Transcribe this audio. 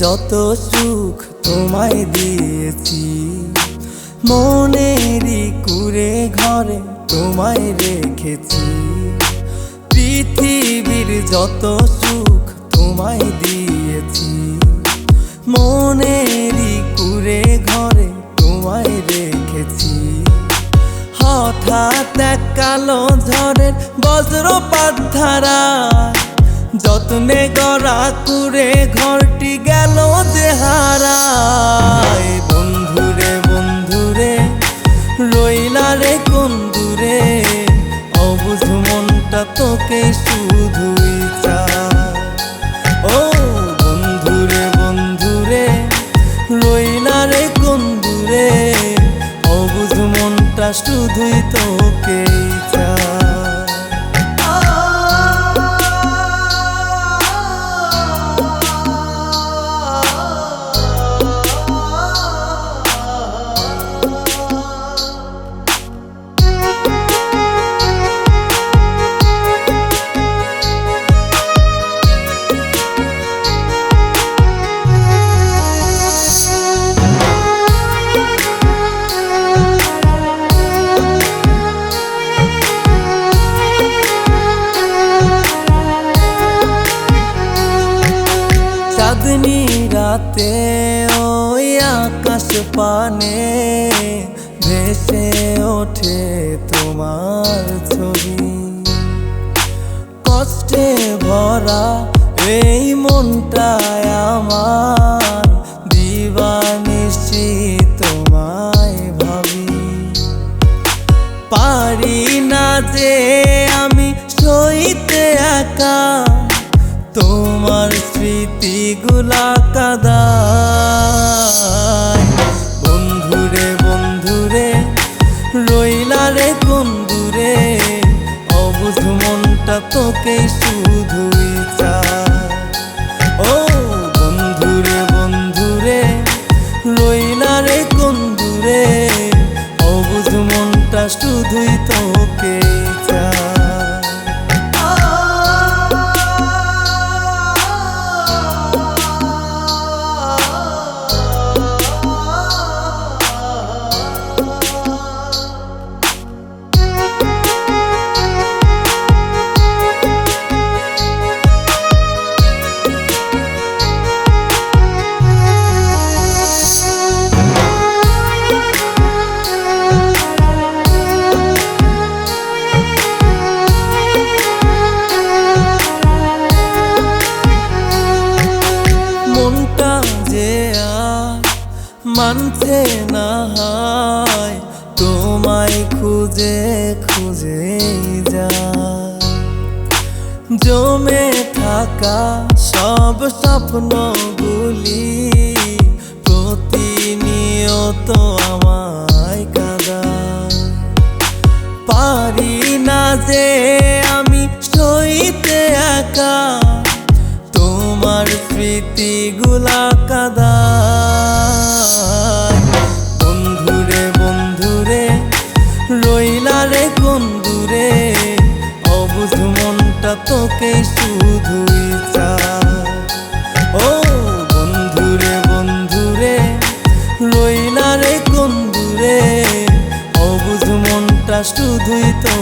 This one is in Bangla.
যত সুখ তোমায় দিয়েছি, মনেরই কুঁড়ে ঘরে তোমায় রেখেছি। পৃথিবীর যত সুখ তোমায় দিয়েছি, মনেরই কুঁড়ে ঘরে তোমায় রেখেছি। হঠাৎ এক কালো ঝড়ের বজ্রপাত ধারা, যত্নে গড়া কুঁড়ে ঘরটি গেল যে হারায়। বন্ধুরে বন্ধুরে রইলা রে কোন দূরে, অবুঝ মনটা তোকে শুধুই চায়। ও বন্ধুরে বন্ধুরে রইলা রে কোন দূরে, অবুঝ মনটা শুধুই তোকেই চায়। চাঁদনি রাতে ওই আকাশ পানে ভেসে ওঠে তোমার ছবি। কষ্টে ভরা এই মনটায় আমার, দিবানিশি তোমায় ভাবি। পারি না যে আমি সইতে একা তোমার স্মৃতিগুলা কাদায়। বন্ধুরে বন্ধুরে রইলা রে কোন দূরে, অবুঝ মনটা তোকে শুধুই চায়। ও বন্ধুরে বন্ধুরে রইলা রে কোন দূরে, অবুঝ মনটা শুধুই তোকেই চায়। মনটা যে আর মানছে না হয়, তোমায় খুঁজে খুঁজে যায়। জমে থাকা সব স্বপ্নগুলি প্রতিনিয়ত আমায় কাঁদায়। পারি না যে আমি সইতে একা তোমার স্মৃতিগুলা কাদায়। বন্ধুরে বন্ধুরে রইলা রে কোন দূরে, অবুঝ মনটা তোকে শুধুই চায়। ও বন্ধুরে বন্ধুরে রইলা রে কোন দূরে, অবুঝ মনটা শুধুই তো